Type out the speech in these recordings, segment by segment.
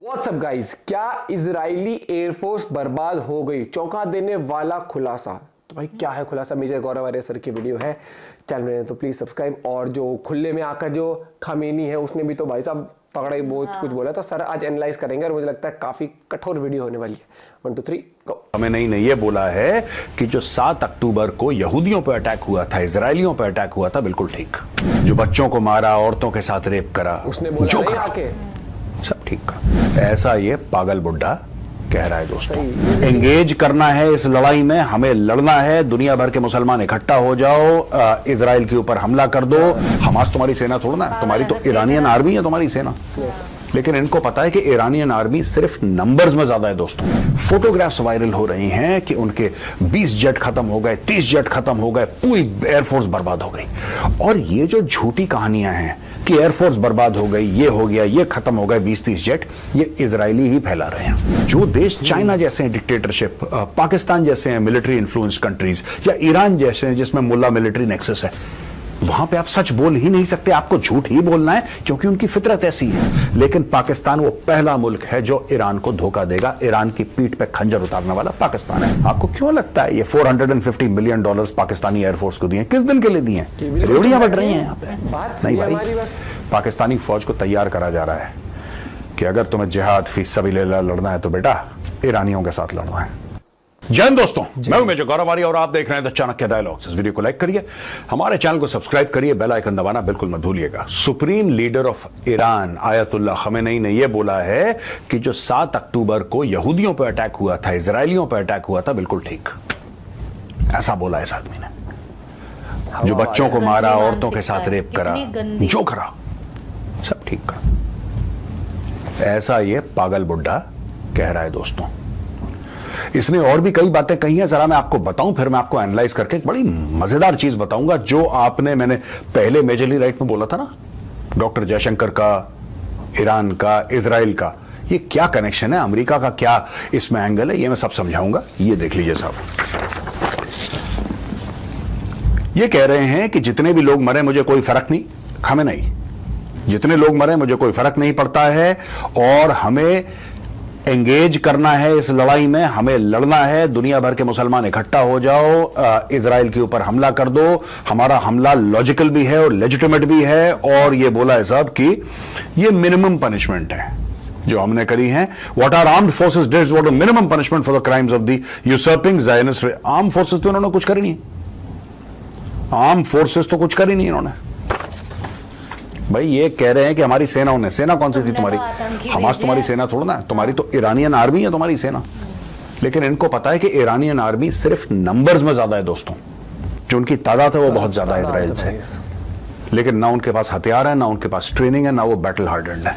WhatsApp guys, क्या Israeli air force बर्बाद हो गई? चौंका देने वाला खुलासा। तो भाई क्या है खुलासा? मेजर गौरव आर्य सर की वीडियो है चैनल में, तो प्लीज सब्सक्राइब। और जो खुले में आकर जो खामेनी है उसने भी तो भाई साहब तगड़ा ही बहुत कुछ बोला, तो सर आज एनालाइज करेंगे और मुझे लगता है काफी कठोर वीडियो होने वाली है। 1 2 3 गो। हमें नहीं ये बोला है कि जो 7 अक्टूबर को यहूदियों पर अटैक हुआ था, इजरायलियों पर अटैक हुआ था, बिल्कुल ठीक। जो बच्चों को मारा, औरतों के साथ रेप करा, उसने बोला जो नहीं करा, आके सब ठीक का। ऐसा ये पागल बुड्ढा कह रहा है दोस्तों। एंगेज करना है इस लड़ाई में, हमें लड़ना है, दुनिया भर के मुसलमान इकट्ठा हो जाओ, इजराइल के ऊपर हमला कर दो। हमास तुम्हारी सेना थोड़ा ना, तुम्हारी तो ईरानियन आर्मी है तुम्हारी सेना। लेकिन इनको पता है कि ईरानियन आर्मी सिर्फ नंबर्स में ज्यादा है दोस्तों। फोटोग्राफ्स वायरल हो रही हैं कि उनके 20 जेट खत्म हो गए, 30 जेट खत्म हो गए, पूरी एयरफोर्स बर्बाद हो गई। और ये जो झूठी कहानियां हैं कि एयरफोर्स बर्बाद हो गई, ये हो गया, ये खत्म हो गए 20-30 जेट, ये इजरायली ही फैला रहे हैं। जो देश चाइना जैसे हैं डिक्टेटरशिप, पाकिस्तान जैसे हैं मिलिट्री इन्फ्लुएंस कंट्रीज, या ईरान जैसे हैं जिसमें मुल्ला मिलिट्री नेक्सस है, वहां पे आप सच बोल ही नहीं सकते, आपको झूठ ही बोलना है क्योंकि उनकी फितरत ऐसी है। लेकिन पाकिस्तान वो पहला मुल्क है जो ईरान को धोखा देगा। ईरान की पीठ पे खंजर उतारने वाला पाकिस्तान है। आपको क्यों लगता है ये $450 मिलियन पाकिस्तानी एयरफोर्स को दिए? किस दिन के लिए दिए? रेवड़ियां बढ़ रही हैं यहाँ पे। नहीं भाई, पाकिस्तानी फौज को तैयार करा जा रहा है कि अगर तुम्हें जिहाद फी सबीलिल्लाह लड़ना है तो बेटा ईरानियों के साथ लड़ना है। जय हिंद दोस्तों, मैं हूं मेजर गौरव आर्य और आप देख रहे हैं द चाणक्य डायलॉग्स। इस वीडियो को लाइक करिए, हमारे चैनल को सब्सक्राइब करिए, बेल आइकन दबाना बिल्कुल मत भूलिएगा। Supreme leader of Iran ayatollah Khamenei ने यह बोला है कि जो 7 अक्टूबर को यहूदियों पर अटैक हुआ था, इजरायलियों पर अटैक हुआ था, बिल्कुल ठीक। ऐसा बोला इस आदमी ने। जो बच्चों को मारा, औरतों के साथ रेप करा, जो करा, सब ठीक करा। ऐसा ये पागल बुड्ढा कह रहा है दोस्तों। इसने और भी कई बातें कही हैं, जरा मैं आपको बताऊं, फिर मैं आपको एनालाइज करके एक बड़ी मजेदार चीज बताऊंगा। जो मैंने पहले मेजरली राइट में बोला था ना, डॉक्टर जयशंकर का, ईरान का, इजराइल का, ये क्या कनेक्शन है, अमेरिका का क्या इसमें एंगल है, ये मैं सब समझाऊंगा। ये देख लीजिए साहब, ये कह रहे हैं कि जितने भी लोग मरे मुझे कोई फर्क नहीं, हमें नहीं, जितने लोग मरे मुझे कोई फर्क नहीं पड़ता है, और हमें एंगेज करना है इस लड़ाई में, हमें लड़ना है, दुनिया भर के मुसलमान इकट्ठा हो जाओ, इजराइल के ऊपर हमला कर दो। हमारा हमला लॉजिकल भी है और लेजिटिमेट भी है। और ये बोला है साहब कि ये मिनिमम पनिशमेंट है जो हमने करी है। What are armed forces did was the minimum punishment for the crimes of the usurping Zionist. Arm forces तो इन्होंने कुछ करी नहीं, आर्म फोर्सेस तो कुछ करी नहीं इन्होंने। भाई ये कह रहे हैं कि हमारी सेनाओं ने, सेना कौन सी थी तुम्हारी? हमास तुम्हारी सेना थोड़ा ना, तुम्हारी तो ईरानियन आर्मी है तुम्हारी सेना। लेकिन इनको पता है कि ईरानियन आर्मी सिर्फ नंबर्स में ज्यादा है दोस्तों, जो उनकी तादाद है वो बहुत ज्यादा है इजराइल से। लेकिन ना उनके पास हथियार है, ना उनके पास ट्रेनिंग है, ना वो बैटल हार्डेंड है।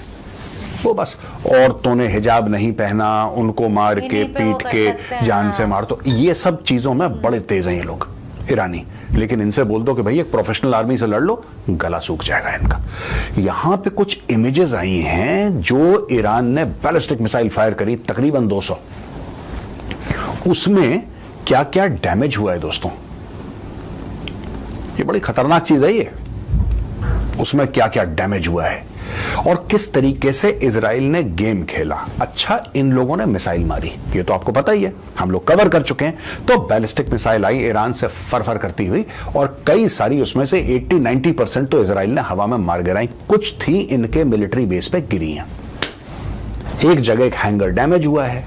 वो बस औरतों ने हिजाब नहीं पहना, उनको मार के पीट के जान से मार, तो ये सब चीजों में बड़े तेज हैं ये लोग ईरानी। लेकिन इनसे बोल दो कि भाई एक प्रोफेशनल आर्मी से लड़ लो, गला सूख जाएगा इनका। यहां पे कुछ इमेजेस आई हैं जो ईरान ने बैलिस्टिक मिसाइल फायर करी, तकरीबन 200। उसमें क्या क्या डैमेज हुआ है दोस्तों, ये बड़ी खतरनाक चीज है ये। उसमें क्या क्या डैमेज हुआ है और किस तरीके से इजराइल ने गेम खेला। अच्छा, इन लोगों ने मिसाइल मारी, ये तो आपको पता ही है, हम लोग कवर कर चुके हैं। तो बैलिस्टिक मिसाइल आई ईरान से फर करती हुई, और कई सारी उसमें से 80-90% तो इजराइल ने हवा में मार गिराई। कुछ थी इनके मिलिट्री बेस पे गिरी हैं। एक जगह एक हैंगर डैमेज हुआ है,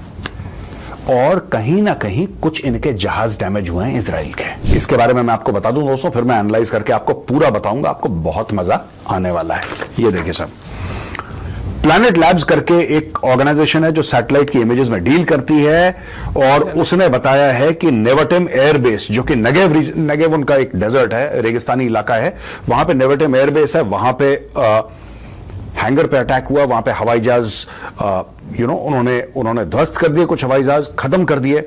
और कहीं ना कहीं कुछ इनके जहाज डैमेज हुए हैं इजराइल के। इसके बारे में मैं आपको बता दूं दोस्तों, फिर मैं एनालाइज करके आपको पूरा बताऊंगा, आपको बहुत मजा आने वाला है। ये देखिए सब, प्लैनेट लैब्स करके एक ऑर्गेनाइजेशन है जो सैटेलाइट की इमेजेस में डील करती है, और उसने बताया है कि नेवेटिम एयरबेस, जो कि नेगेव उनका एक डेजर्ट है, रेगिस्तानी इलाका है, वहां पे नेवेटिम एयरबेस है, वहां पे हैंगर पे अटैक हुआ, वहां पे हवाई जहाज उन्होंने ध्वस्त कर दिए, कुछ हवाई जहाज खत्म कर दिए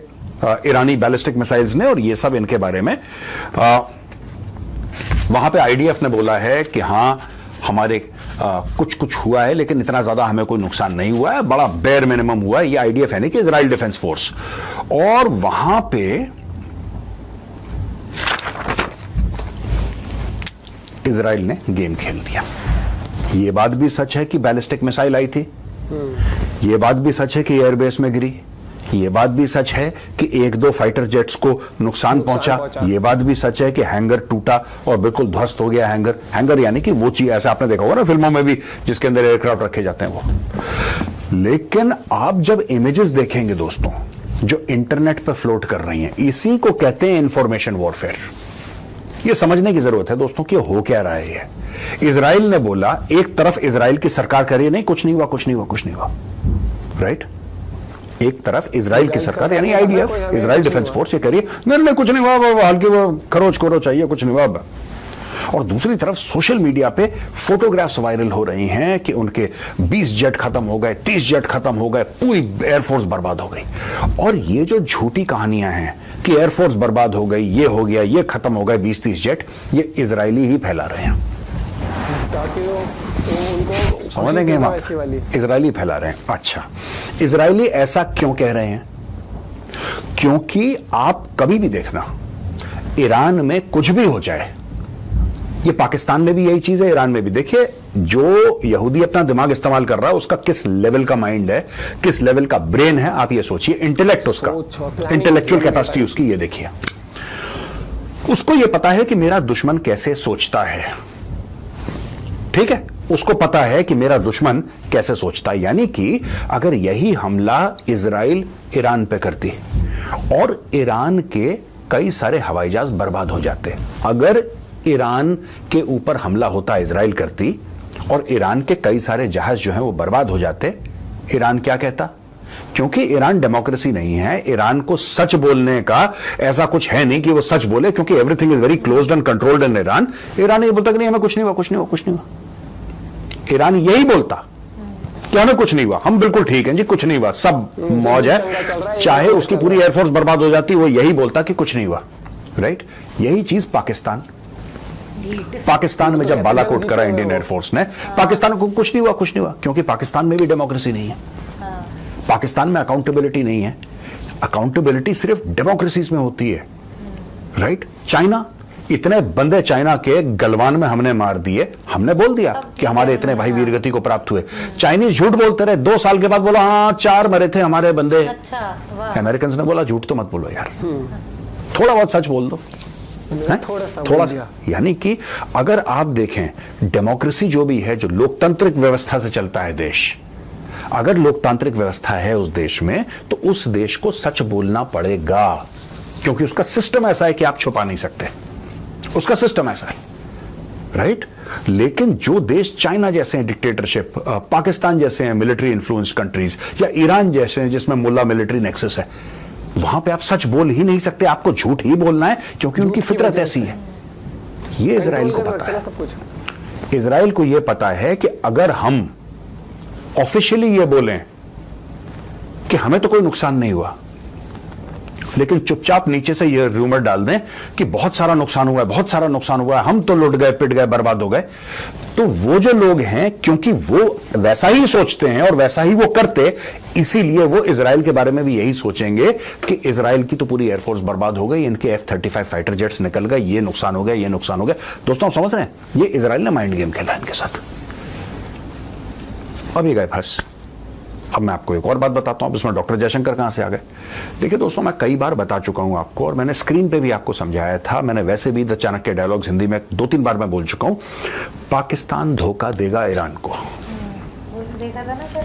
ईरानी बैलिस्टिक मिसाइल्स ने। और ये सब इनके बारे में वहां पे आईडीएफ ने बोला है कि हाँ हमारे कुछ हुआ है, लेकिन इतना ज्यादा हमें कोई नुकसान नहीं हुआ है, बड़ा बेयर मिनिमम हुआ है। ये आईडीएफ है नहीं कि इजराइल डिफेंस फोर्स। और वहां पे इजराइल ने गेम खेल दिया। ये बात भी सच है कि बैलिस्टिक मिसाइल आई थी, ये बात भी सच है कि एयरबेस में गिरी, ये बात भी सच है कि एक दो फाइटर जेट्स को नुकसान पहुंचा, ये बात भी सच है कि हैंगर टूटा और बिल्कुल ध्वस्त हो गया। हैंगर यानी कि वो चीज, ऐसा आपने देखा होगा ना फिल्मों में भी, जिसके अंदर एयरक्राफ्ट रखे जाते हैं वो। लेकिन आप जब इमेजेस देखेंगे दोस्तों जो इंटरनेट पर फ्लोट कर रही हैं, इसी को कहते हैं इंफॉर्मेशन वॉरफेयर। ये समझने की जरूरत है दोस्तों कि हो क्या रहा है ये। इजराइल ने बोला, एक तरफ इजराइल की सरकार कह रही है नहीं कुछ नहीं हुआ, कुछ नहीं हुआ, कुछ नहीं हुआ, राइट। एक तरफ इजराइल की सरकार यानी आईडीएफ, इजराइल डिफेंस फोर्स, ये कह रही है नहीं नहीं कुछ नहीं हुआ, हल्की वो खरोच करो चाहिए, कुछ नहीं हुआ। और दूसरी तरफ सोशल मीडिया पे फोटोग्राफ्स वायरल हो रही हैं कि उनके 20 जेट खत्म हो गए, 30 जेट खत्म हो गए, पूरी एयरफोर्स बर्बाद हो गई। और ये जो झूठी कहानियां हैं कि एयरफोर्स बर्बाद हो गई, ये हो गया, ये खत्म हो गए 20-30 जेट, ये इजरायली ही फैला रहे हैं, ताकि उनको समझेंगे हम, इजरायली फैला रहे हैं। अच्छा, इजरायली ऐसा क्यों कह रहे हैं? क्योंकि आप कभी भी देखना, ईरान में कुछ भी हो जाए, ये पाकिस्तान में भी यही चीज है, ईरान में भी। देखिए, जो यहूदी अपना दिमाग इस्तेमाल कर रहा है, उसका किस लेवल का माइंड है, किस लेवल का ब्रेन है, आप ये सोचिए। इंटेलेक्ट उसका, इंटेलेक्चुअल कैपेसिटी उसकी, ये देखिए। उसको ये पता है कि मेरा दुश्मन कैसे सोचता है, ठीक है, उसको पता है कि मेरा दुश्मन कैसे सोचता है। यानी कि अगर यही हमला इजराइल ईरान पे करती और ईरान के कई सारे हवाई जहाज बर्बाद हो जाते, अगर ईरान के ऊपर हमला होता, इजराइल करती और ईरान के कई सारे जहाज जो हैं वो बर्बाद हो जाते, ईरान क्या कहता? क्योंकि ईरान डेमोक्रेसी नहीं है, ईरान को सच बोलने का ऐसा कुछ है नहीं कि वो सच बोले, क्योंकि everything is very closed end controlled in Iran. Iran ये बोलता कि नहीं हमें कुछ नहीं हुआ, कुछ नहीं हुआ, कुछ नहीं हुआ। ईरान यही बोलता कि हमें कुछ नहीं हुआ, हम बिल्कुल ठीक हैं जी, कुछ नहीं हुआ, सब मौज है, चाहे उसकी पूरी एयरफोर्स बर्बाद हो जाती, वो यही बोलता कि कुछ नहीं हुआ, राइट। यही चीज पाकिस्तान में जब बालाकोट करा इंडियन एयरफोर्स ने, पाकिस्तान को कुछ नहीं हुआ, कुछ नहीं हुआ, क्योंकि पाकिस्तान में भी डेमोक्रेसी नहीं है, पाकिस्तान में अकाउंटेबिलिटी नहीं है। अकाउंटेबिलिटी सिर्फ डेमोक्रेसीज में होती है, राइट। चाइना, इतने बंदे चाइना के गलवान में हमने मार दिए, हमने बोल दिया कि हमारे इतने भाई वीरगति को प्राप्त हुए। चाइनीज झूठ बोलते रहे, 2 साल के बाद बोला हाँ 4 मरे थे हमारे बंदे। अमेरिकन ने बोला झूठ तो मत बोलो यार, थोड़ा बहुत सच बोल दो, थोड़ा सा। यानी कि अगर आप देखें, डेमोक्रेसी जो भी है, जो लोकतांत्रिक व्यवस्था से चलता है देश, अगर लोकतांत्रिक व्यवस्था है उस देश में, तो उस देश को सच बोलना पड़ेगा, क्योंकि उसका सिस्टम ऐसा है कि आप छुपा नहीं सकते, उसका सिस्टम ऐसा है, राइट। लेकिन जो देश चाइना जैसे हैं डिक्टेटरशिप, पाकिस्तान जैसे हैं मिलिट्री इन्फ्लुएंस कंट्रीज, या ईरान जैसे हैं जिसमें मुल्ला मिलिट्री नेक्सस है, वहां पे आप सच बोल ही नहीं सकते, आपको झूठ ही बोलना है, क्योंकि उनकी फितरत ऐसी है। ये इजराइल को पता है, इजराइल को यह पता है कि अगर हम ऑफिशियली ये बोलें कि हमें तो कोई नुकसान नहीं हुआ, लेकिन चुपचाप नीचे से ये रूमर डाल दें कि बहुत सारा नुकसान हुआ है, बहुत सारा नुकसान हुआ है, हम तो लुट गए, पिट गए, बर्बाद हो गए, तो वो जो लोग हैं, क्योंकि वो वैसा ही सोचते हैं और वैसा ही वो करते, इसीलिए वो इजराइल के बारे में भी यही सोचेंगे कि इजराइल की तो पूरी एयरफोर्स बर्बाद हो गई, इनके F-35 फाइटर जेट्स निकल गए, ये नुकसान हो गया, ये नुकसान हो गया। दोस्तों, आप समझ रहे हैं, ये इजराइल ने माइंड गेम खेला इनके साथ। अब ये गए फंस। अब मैं आपको एक और बात बताता हूं, इसमें डॉक्टर जयशंकर कहां से आ गए। देखिए दोस्तों, मैं कई बार बता चुका हूं आपको, और मैंने स्क्रीन पे भी आपको समझाया था, मैंने वैसे भी द चाणक्य डायलॉग्स हिंदी में 2-3 बार मैं बोल चुका हूं, पाकिस्तान धोखा देगा ईरान को,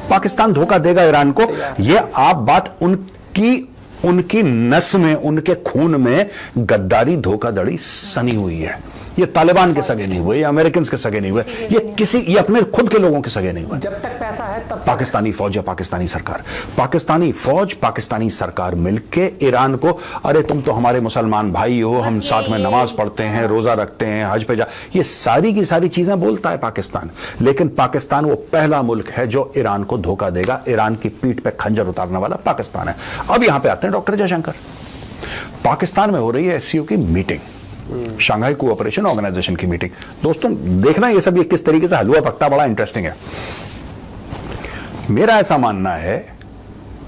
पाकिस्तान धोखा देगा ईरान को। यह आप बात उनकी नस में, उनके खून में गद्दारी, धोखाधड़ी सनी हुई है। ये तालिबान के सगे नहीं हुए, ये अमेरिकन के सगे नहीं हुए, ये अपने खुद के लोगों के सगे नहीं हुए। जब तक पैसा है तब पाकिस्तानी फौज या पाकिस्तानी सरकार, पाकिस्तानी फौज, पाकिस्तानी सरकार मिलके ईरान को, अरे तुम तो हमारे मुसलमान भाई हो, हम साथ में नमाज पढ़ते हैं, रोजा रखते हैं, हज पे जा, ये सारी की सारी चीजें बोलता है पाकिस्तान। लेकिन पाकिस्तान वो पहला मुल्क है जो ईरान को धोखा देगा, ईरान की पीठ पे खंजर उतारने वाला पाकिस्तान है। अब यहां पे आते हैं डॉक्टर जयशंकर। पाकिस्तान में हो रही है SCO की मीटिंग, शंघाई कोऑपरेशन ऑर्गेनाइजेशन की मीटिंग। दोस्तों देखना ये सब, ये किस तरीके से हलवा पकता, बड़ा इंटरेस्टिंग है। मेरा ऐसा मानना है,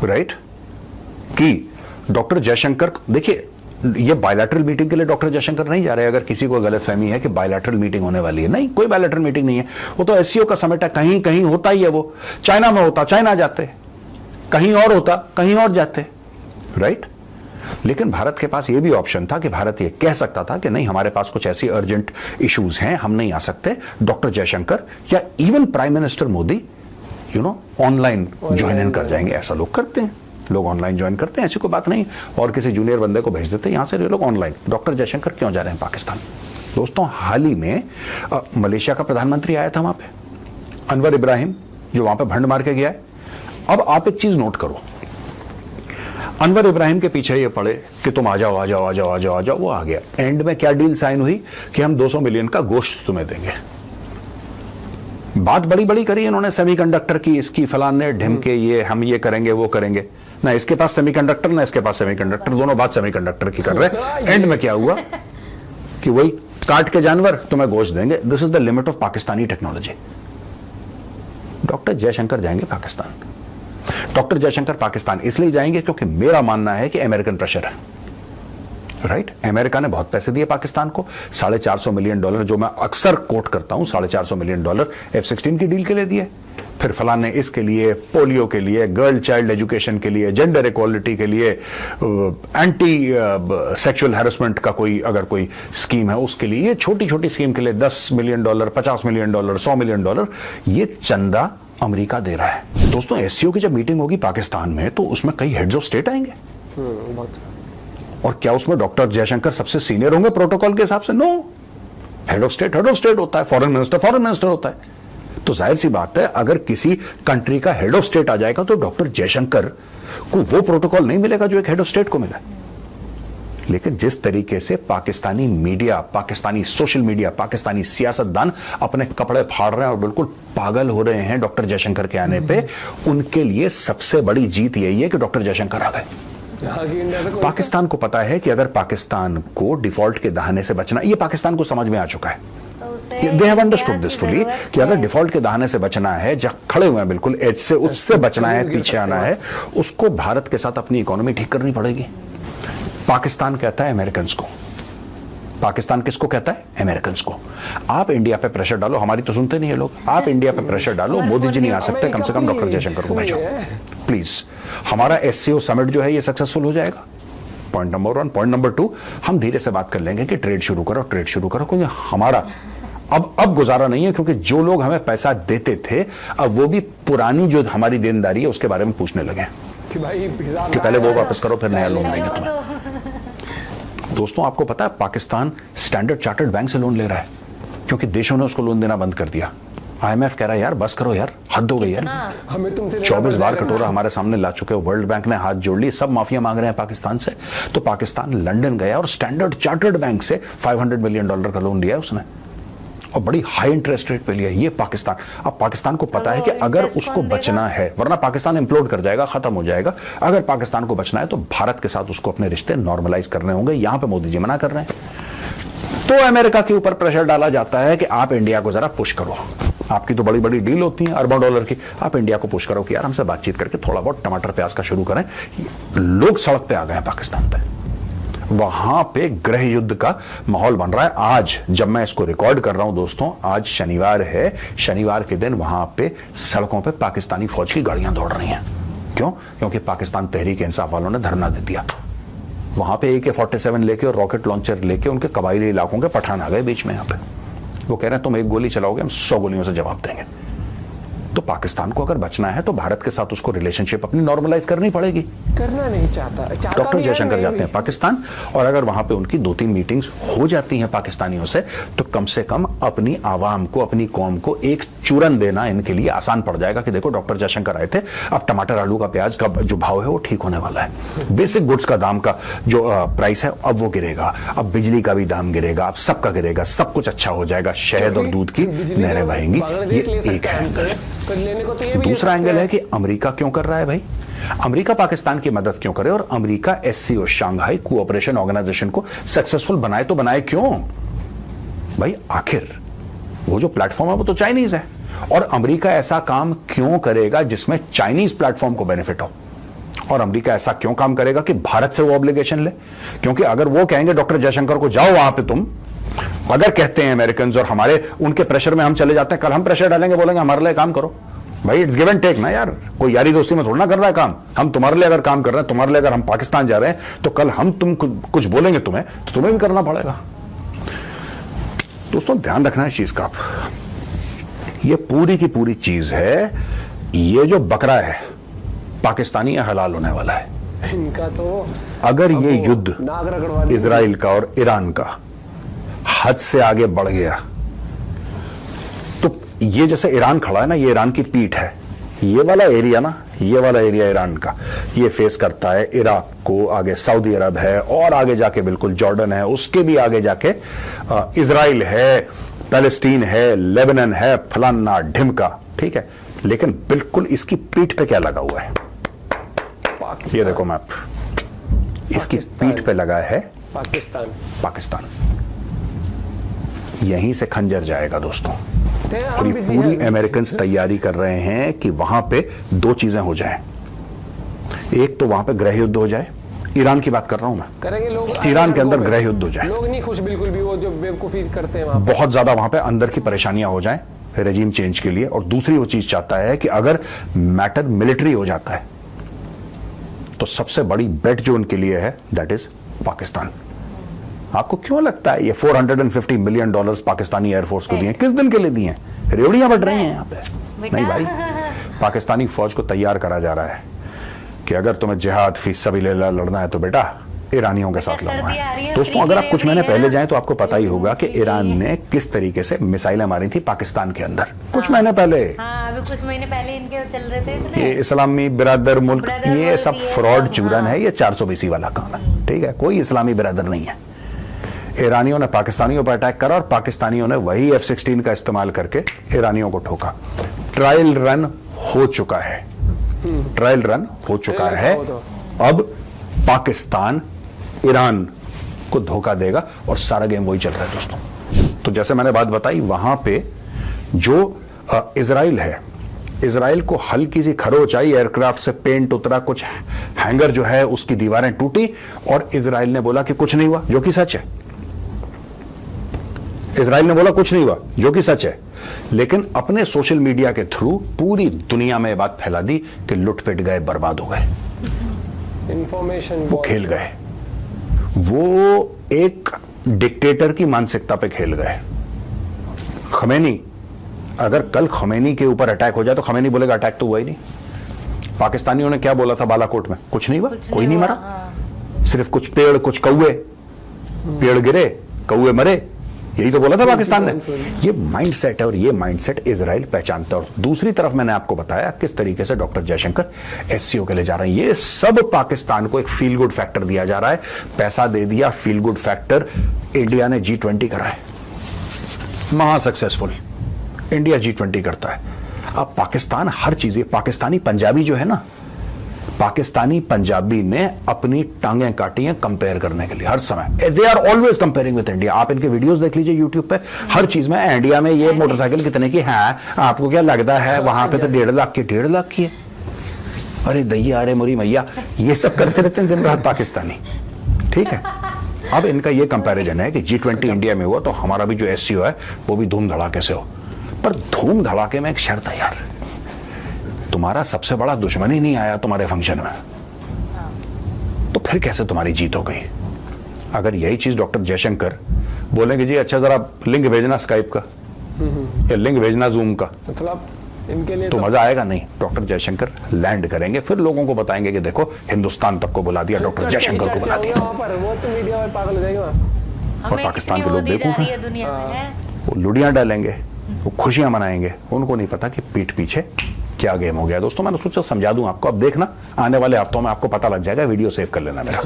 राइट, कि डॉक्टर जयशंकर, देखिए ये बायलैटरल मीटिंग के लिए डॉक्टर जयशंकर नहीं जा रहे। अगर किसी को गलतफहमी है कि बायलैटरल मीटिंग होने वाली है, नहीं, कोई बायलैटरल मीटिंग नहीं है, वो तो SCO का समिट है, कहीं कहीं होता ही है, वो चाइना में होता, चाइना जाते, कहीं और होता, कहीं और जाते, राइट। लेकिन भारत के पास यह भी ऑप्शन था कि भारत ये कह सकता था कि नहीं, हमारे पास कुछ ऐसी अर्जेंट इश्यूज हैं, हम नहीं आ सकते। डॉक्टर जयशंकर या even prime minister Modi online join in कर जाएंगे। ऐसा लोग करते हैं, लोग ऑनलाइन ज्वाइन करते हैं, ऐसी कोई बात नहीं। और किसी जूनियर बंदे को भेज देते हैं, यहां से ये लोग ऑनलाइन। डॉक्टर जयशंकर क्यों जा रहे हैं पाकिस्तान? दोस्तों, हाल ही में मलेशिया का प्रधानमंत्री आया था वहां पे, अनवर इब्राहिम, जो वहां पे भंड मार के गया है। अब आप एक चीज नोट करो, अनवर इब्राहिम के पीछे ये पड़े कि तुम आ जाओ आ जाओ आ जाओ आ जाओ आ जाओ, वो आ गया। एंड में क्या डील साइन हुई कि हम 200 मिलियन का गोश्त तुम्हें देंगे। बात बड़ी बड़ी करी इन्होंने सेमीकंडक्टर की, इसकी, फलाने ढिमके, ये हम ये करेंगे वो करेंगे। ना इसके पास सेमीकंडक्टर ना इसके पास सेमीकंडक्टर, दोनों बात सेमीकंडक्टर की कर रहे। एंड में क्या हुआ कि वही काट के जानवर तुम्हें गोश्त देंगे। This is the limit of Pakistani technology. Doctor Jaishankar जाएंगे पाकिस्तान। डॉक्टर जयशंकर पाकिस्तान इसलिए जाएंगे क्योंकि मेरा मानना है कि अमेरिकन प्रेशर है, राइट। अमेरिका ने बहुत पैसे दिए पाकिस्तान को, $450 मिलियन, जो मैं अक्सर कोट करता हूं, $450 मिलियन F-16 की डील के लिए दिए। फिर फलाने इसके लिए, पोलियो के लिए, गर्ल चाइल्ड एजुकेशन के लिए, जेंडर इक्वालिटी के लिए, एंटी सेक्सुअल हैरेसमेंट का कोई अगर कोई स्कीम है उसके लिए, ये छोटी छोटी स्कीम के लिए $10 मिलियन, $50 मिलियन, $100 मिलियन, ये चंदा अमेरिका दे रहा है। दोस्तों, एससीओ की जब मीटिंग होगी पाकिस्तान में तो उसमें कई हेड्स ऑफ स्टेट आएंगे। और क्या उसमें डॉक्टर जयशंकर सबसे सीनियर होंगे प्रोटोकॉल के हिसाब से? नो, हेड ऑफ स्टेट होता है, फॉरेन मिनिस्टर होता है। तो जाहिर सी बात है, अगर किसी कंट्री का हेड ऑफ स्टेट आ जाएगा तो डॉक्टर जयशंकर को वो प्रोटोकॉल नहीं मिलेगा जो एक हेड ऑफ स्टेट को मिला। लेकिन जिस तरीके से Pakistani media, Pakistani social media, Pakistani सियासतदान अपने कपड़े फाड़ रहे हैं और बिल्कुल पागल हो रहे हैं डॉक्टर जयशंकर के आने पे, उनके लिए सबसे बड़ी जीत यही है कि डॉक्टर जयशंकर आ गए। पाकिस्तान को पता है कि अगर पाकिस्तान को डिफॉल्ट के दहाने से बचना, ये पाकिस्तान को समझ में आ चुका है, they have understood this fully, कि अगर डिफॉल्ट के दहाने से बचना है, जहां खड़े हुए हैं बिल्कुल एज से, उससे बचना है, पीछे आना है, उसको भारत के साथ अपनी इकोनॉमी ठीक करनी पड़ेगी। पाकिस्तान कहता है अमेरिकन को, पाकिस्तान किसको कहता है? अमेरिकन को। आप इंडिया पे प्रेशर डालो, हमारी तो सुनते नहीं है लोग, आप इंडिया पे प्रेशर डालो, मोदी जी नहीं आ सकते, कम से कम डॉक्टर जयशंकर को भेजो प्लीज। हमारा एससीओ समिट जो है ये सक्सेसफुल हो जाएगा, पॉइंट नंबर 1। पॉइंट नंबर 2, हम धीरे से बात कर लेंगे कि ट्रेड शुरू करो, क्योंकि हमारा अब गुजारा नहीं है, क्योंकि जो लोग हमें पैसा देते थे अब वो भी पुरानी जो हमारी देनदारी है उसके बारे में पूछने लगे कि पहले वो वापस करो फिर नया लोन देंगे तुम्हें। दोस्तों, आपको पता है पाकिस्तान स्टैंडर्ड चार्टर्ड बैंक से लोन ले रहा है क्योंकि देशों ने उसको लोन देना बंद कर दिया। IMF कह रहा है यार बस करो यार, हद हो गई यार, हमें तुमसे 24 बार कटोरा हमारे सामने ला चुके हो, वर्ल्ड बैंक ने हाथ जोड़ लिए, सब माफिया मांग रहे हैं पाकिस्तान से। तो पाकिस्तान लंदन गया और स्टैंडर्ड चार्टर्ड बैंक से $500 मिलियन का लोन लिया उसने, और बड़ी हाई इंटरेस्ट रेट पे लिया। ये पाकिस्तान, अब पाकिस्तान को पता है कि अगर उसको बचना है, वरना पाकिस्तान इम्प्लोड कर जाएगा, खत्म हो जाएगा। अगर पाकिस्तान को बचना है तो भारत के साथ उसको अपने रिश्ते नॉर्मलाइज करने होंगे। यहां पे मोदी जी मना कर रहे हैं, तो अमेरिका के ऊपर प्रेशर डाला जाता है कि आप इंडिया को जरा पुश करो। आपकी तो बड़ी बड़ी डील होती है अरबों डॉलर की, आप इंडिया को पुश करो कि यार हमसे बातचीत करके थोड़ा बहुत टमाटर प्याज का शुरू करें। लोग सड़क पे आ गए हैं पाकिस्तान पे, वहां पे गृह युद्ध का माहौल बन रहा है। आज जब मैं इसको रिकॉर्ड कर रहा हूं दोस्तों, आज शनिवार है, शनिवार के दिन वहां पे सड़कों पे पाकिस्तानी फौज की गाड़ियां दौड़ रही हैं। क्यों? क्योंकि पाकिस्तान तहरीक इंसाफ वालों ने धरना दे दिया। वहां पे AK-47 लेके और रॉकेट लॉन्चर लेके उनके कबायली इलाकों के पठान आ गए बीच में। यहां पे वो कह रहे हैं तुम एक गोली चलाओगे, हम 100 गोलियों से जवाब देंगे। तो पाकिस्तान को अगर बचना है तो भारत के साथ उसको रिलेशनशिप अपनी नॉर्मलाइज करनी पड़ेगी। करना नहीं चाहता डॉक्टर जयशंकर जाते हैं पाकिस्तान, और अगर वहां पे उनकी 2-3 मीटिंग्स हो जाती हैं पाकिस्तानियों से, तो कम से कम अपनी आवाम को, अपनी कौम को एक चूरन देना इनके लिए आसान पड़ जाएगा कि देखो डॉक्टर जयशंकर आए थे, अब टमाटर, आलू का, प्याज का जो भाव है वो ठीक होने वाला है, बेसिक गुड्स का दाम का जो प्राइस है अब वो गिरेगा, अब बिजली का भी दाम गिरेगा, अब सबका गिरेगा, सब कुछ अच्छा हो जाएगा, शहद और दूध की नहरें बहेंगी। ये एक एंगल। दूसरा एंगल है कि अमेरिका क्यों कर रहा है भाई? अमेरिका पाकिस्तान की मदद क्यों करे? और America SCO Shanghai cooperation organisation को सक्सेसफुल बनाए तो बनाए क्यों भाई? आखिर वो जो प्लेटफॉर्म है वो तो चाइनीज है, और अमेरिका ऐसा काम क्यों करेगा जिसमें चाइनीज प्लेटफॉर्म को बेनिफिट हो? और अमेरिका ऐसा क्यों काम करेगा कि भारत से वो ऑब्लिगेशन ले? क्योंकि अगर वो कहेंगे डॉक्टर जयशंकर को जाओ वहां पे तुम, अगर कहते हैं अमेरिकन और हमारे उनके प्रेशर में हम चले जाते हैं, कल हम प्रेशर डालेंगे, बोलेंगे हमारे लिए काम करो, भाई इट्स गिव एंड टेक ना यार, कोई यारी दोस्ती में थोड़ा ना कर रहा है काम। हम तुम्हारे लिए अगर काम कर रहे हैं, तुम्हारे लिए अगर हम पाकिस्तान जा रहे हैं, तो कल हम तुम कुछ बोलेंगे तुम्हें, तो तुम्हें भी करना पड़ेगा। दोस्तों ध्यान रखना है इस चीज का। ये पूरी की पूरी चीज है, ये जो बकरा है पाकिस्तानी या हलाल होने वाला है इनका। तो अगर ये युद्ध इजराइल का और ईरान का हद से आगे बढ़ गया, तो ये जैसे ईरान खड़ा है ना, ये ईरान की पीठ है। ये वाला एरिया ना, ये वाला एरिया ईरान का, ये फेस करता है इराक को, आगे सऊदी अरब है, और आगे जाके बिल्कुल जॉर्डन है, उसके भी आगे जाके इजराइल है, पैलेस्टीन है, लेबनान है, फलाना ढिमका, ठीक है। लेकिन बिल्कुल इसकी पीठ पे क्या लगा हुआ है, ये देखो मैप, इसकी पीठ पे लगा है पाकिस्तान। यहीं से खंजर जाएगा दोस्तों। और ये पूरी अमेरिकन तैयारी कर रहे हैं कि वहां पे दो चीजें हो जाएं। एक तो वहां पे गृह युद्ध हो जाए, ईरान की बात कर रहा हूं मैं, करेंगे लोग, ईरान के अंदर गृह युद्ध हो जाए। लोग नहीं खुश बिल्कुल भी, वो जो बेवकूफी करते हैं वहां, बहुत ज्यादा वहां पे अंदर की परेशानियां हो जाएं रेजिम चेंज के लिए। और दूसरी वो चीज चाहता है कि अगर मैटर मिलिट्री हो जाता है, तो सबसे बड़ी बेट जो उनके लिए है दैट इज पाकिस्तान। आपको क्यों लगता है ये $450 मिलियन पाकिस्तानी एयरफोर्स को दिए? किस दिन के लिए दिए? रेवड़ियां बढ़ रही हैं यहाँ पे। नहीं भाई, पाकिस्तानी फौज को तैयार करा जा रहा है कि अगर तुम्हें जिहाद फी सबिलिल्लाह लड़ना है तो बेटा ईरानियों के साथ लड़ना है। दोस्तों अगर आप कुछ महीने पहले जाएं तो आपको पता ही होगा कि ईरान ने किस तरीके से मिसाइलें मारी थी पाकिस्तान के अंदर कुछ महीने पहले। अभी कुछ महीने पहले इनके चल रहे थे ये इस्लामी बिरादर मुल्क, ये सब फ्रॉड चूरन है, ये 420 वाला काम है, ठीक है। कोई इस्लामी बिरादर नहीं है। ईरानियों ने पाकिस्तानियों पर अटैक करा और पाकिस्तानियों ने वही F-16 का इस्तेमाल करके ईरानियों को ठोका। ट्रायल रन हो चुका है, ट्रायल रन हो चुका है। अब पाकिस्तान ईरान को धोखा देगा और सारा गेम वही चल रहा है दोस्तों। तो जैसे मैंने बात बताई, वहां पे जो इजराइल है, इजराइल को हल्की सी खरोच आई, एयरक्राफ्ट से पेंट उतरा, कुछ हैंगर जो है उसकी दीवारें टूटी, और इजराइल ने बोला कि कुछ नहीं हुआ, जो कि सच है। इजराइल ने बोला कुछ नहीं हुआ, जो कि सच है। लेकिन अपने सोशल मीडिया के थ्रू पूरी दुनिया में बात फैला दी कि लुटपिट गए, बर्बाद हो गए, इंफॉर्मेशन वो खेल गए, वो एक डिक्टेटर की मानसिकता पे खेल गए। खमेनी, अगर कल खमेनी के ऊपर अटैक हो जाए तो खमेनी बोलेगा अटैक तो हुआ ही नहीं। पाकिस्तानियों ने क्या बोला था बालाकोट में, कुछ नहीं हुआ, कोई नहीं मरा, सिर्फ कुछ पेड़, कुछ कौवे, पेड़ गिरे, कौवे मरे, यही तो बोला था पाकिस्तान ने। ये माइंडसेट है और ये माइंडसेट इजराइल पहचानता है। और दूसरी तरफ मैंने आपको बताया किस तरीके से डॉक्टर जयशंकर एससीओ के लिए जा रहे हैं। ये सब पाकिस्तान को एक फील गुड फैक्टर दिया जा रहा है, पैसा दे दिया, फील गुड फैक्टर। इंडिया ने G20 करा है, महा सक्सेसफुल। इंडिया G20 करता है। अब पाकिस्तान हर चीज, पाकिस्तानी पंजाबी जो है ना, पाकिस्तानी पंजाबी ने अपनी टांगें काटी हैं कंपेयर करने के लिए हर समय। They are always comparing with India. आप इनके वीडियोस देख लीजिए यूट्यूब पे, हर चीज में इंडिया में ये मोटरसाइकिल कितने की है, आपको क्या लगता है, वहां पे तो 1.5 लाख की, 1.5 लाख की है। अरे दैया, अरे मोरी मैया, ये सब करते रहते हैं दिन रात पाकिस्तानी, ठीक है। अब इनका ये कंपेरिजन है कि G20 इंडिया में हुआ तो हमारा भी जो एससीओ है वो भी धूम धड़ाके से हो। पर धूम धड़ाके में एक शर्त है यार, तुम्हारा सबसे बड़ा दुश्मन ही नहीं आया तुम्हारे फंक्शन में, तो फिर कैसे तुम्हारी जीत हो गई? अगर यही चीज डॉक्टर जयशंकर बोलेंगे, जी अच्छा जरा लिंक भेजना स्काइप का या लिंक भेजना जूम का, मतलब इनके लिए तो मजा आएगा नहीं। डॉक्टर जयशंकर लैंड करेंगे, फिर लोगों को बताएंगे कि देखो हिंदुस्तान तक को बुला दिया, डॉक्टर जयशंकर को बुला दिया। वहां पर वो तो मीडिया में पागल हो जाएगा। और पाकिस्तान के लोग बेवकूफ हैं, वो लुड़ियां डालेंगे, वो खुशियां मनाएंगे, उनको नहीं पता कि पीठ पीछे क्या गेम हो गया। दोस्तों मैंने सोचा समझा दूं आपको, अब देखना आने वाले हफ्तों में आपको पता लग जाएगा। वीडियो सेव कर लेना मेरा,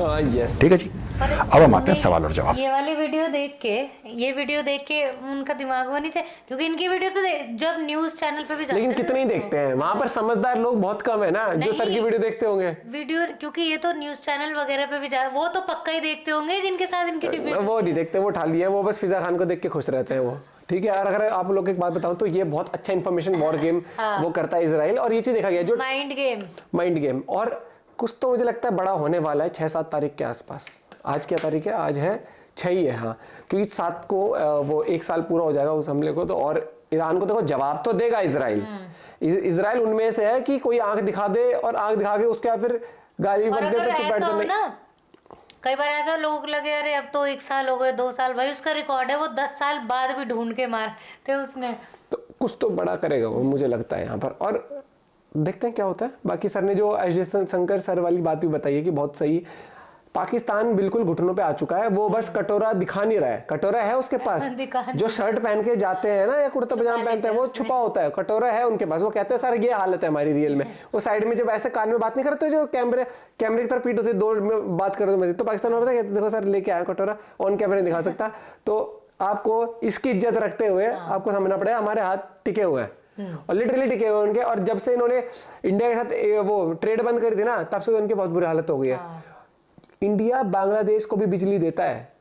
ठीक है जी। अब हम आते हैं सवाल और जवाब। ये वाली वीडियो देख के, ये वीडियो देख के उनका दिमाग वो नहीं थे, क्योंकि इनकी वीडियो तो जब न्यूज चैनल पे भी जाते लेकिन कितने ही देखते हैं वहां पर, समझदार लोग बहुत कम है ना जो सर की वीडियो देखते होंगे। वीडियो, क्योंकि ये तो न्यूज चैनल वगैरह पे भी जाए, वो तो पक्का ही देखते होंगे जिनके साथ इनकी डिबेट। वो नहीं देखते, वो ठाली है, वो बस फिजा खान को देख के खुश रहते हैं वो, ठीक है। और अगर आप लोग एक बात बताऊं तो ये बहुत अच्छा इन्फॉर्मेशन वॉर गेम वो करता है इजराइल, और ये चीज देखा गया जो माइंड गेम। और कुछ तो मुझे लगता है बड़ा होने वाला है 6-7 तारीख के आसपास। आज क्या तारीख है? आज है 6 ही है, हाँ, क्योंकि 7 को वो 1 साल पूरा हो जाएगा उस हमले को। तो और ईरान को देखो जवाब तो देगा इसराइल। इसराइल उनमें से है कि कोई आंख दिखा दे और आंख दिखा के उसके बाद फिर गाली बक दे तो चुप बैठ जाए। ना कई बार ऐसा लोग लगे अरे अब तो 1 साल हो गए 2 साल, भाई उसका रिकॉर्ड है वो 10 साल बाद भी ढूंढ के मारते उसने, तो कुछ तो बड़ा करेगा वो, मुझे लगता है यहाँ पर। और देखते हैं क्या होता है। बाकी सर ने जो एस शंकर सर वाली बात भी बताई है कि बहुत सही, पाकिस्तान बिल्कुल घुटनों पे आ चुका है, वो बस कटोरा दिखा नहीं रहा है। कटोरा है उसके पास, जो शर्ट पहन के जाते हैं ना या कुर्ता पजामा पहनते हैं वो छुपा होता है, कटोरा है उनके पास। वो कहते हैं सर ये हालत है हमारी रियल में। वो साइड में जब ऐसे कान में बात नहीं करते जो कैमरे की तरफ पीठ होती है, दो में बात कर दो, तो पाकिस्तान में बताया देखो सर लेके आया कटोरा, ऑन कैमरे दिखा सकता। तो आपको इसकी इज्जत रखते हुए आपको समझना पड़ेगा हमारे हाथ टिके हुए हैं और लिटरली टिके हुए उनके। और जब से इन्होंने इंडिया के साथ वो ट्रेड बंद करी थी ना, तब से उनकी बहुत बुरी हालत हो गई है। इंडिया बांग्लादेश को भी बिजली देता है,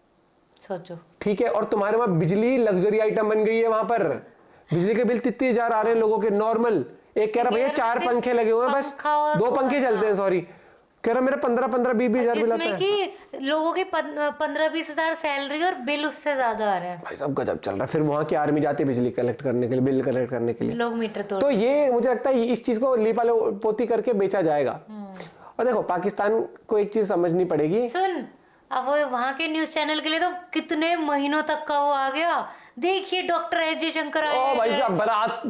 सोचो, ठीक है, और तुम्हारे वहां बिजली लग्जरी आइटम बन गई है। वहां पर बिजली के बिल 33,000 आ रहे हैं लोगों के नॉर्मल। एक कह रहा भैया 4 पंखे लगे हुए हैं, बस 2 पंखे चलते हैं, सॉरी कह रहा मेरा 15-20 हजार बिल आता है। कि लोगों की 15-20 हजार सैलरी और बिल उससे ज्यादा आ रहे हैं। भाई सब गजब चल रहा है। फिर वहां की आर्मी जाती है बिजली कलेक्ट करने के लिए, बिल कलेक्ट करने के लिए, लोग मीटर तोड़। तो ये मुझे लगता है इस चीज को लीपा पोती करके बेचा जाएगा। और देखो पाकिस्तान को एक चीज समझनी पड़ेगी, सुन अब वो वहाँ के न्यूज चैनल के लिए तो कितने महीनों तक का वो आ गया। देखिए डॉक्टर एस जयशंकर आए, ओ भाई साहब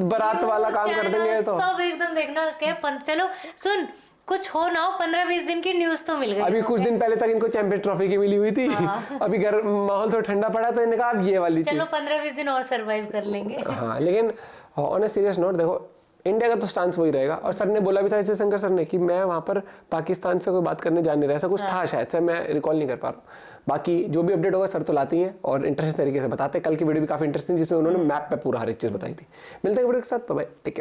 बारात वाला काम कर देंगे तो सब एकदम देखना क्या। चलो सुन कुछ हो ना हो 15-20 दिन की न्यूज तो मिल गई। अभी कुछ दिन पहले तक इनको चैंपियंस ट्रॉफी की मिली हुई थी। अभी माहौल थोड़ा ठंडा पड़ा तो इन्होंने कहा अब ये वाली चलो 15-20 दिन और सरवाइव कर लेंगे। हाँ, लेकिन ऑन ए सीरियस नोट देखो इंडिया का तो स्टांस वही रहेगा। और सर ने बोला भी था एस जयशंकर सर ने कि मैं वहां पर पाकिस्तान से कोई बात करने जा नहीं रहा, ऐसा कुछ था शायद से, मैं रिकॉल नहीं कर पा रहा हूँ। बाकी जो भी अपडेट होगा सर तो लाती हैं और इंटरेस्टिंग तरीके से बताते हैं। कल की वीडियो भी काफी इंटरेस्टिंग जिसमें उन्होंने मैप पे पूरा हर एक चीज बताई थी। मिलते हैं वीडियो के साथ, बाय बाय, टेक केयर।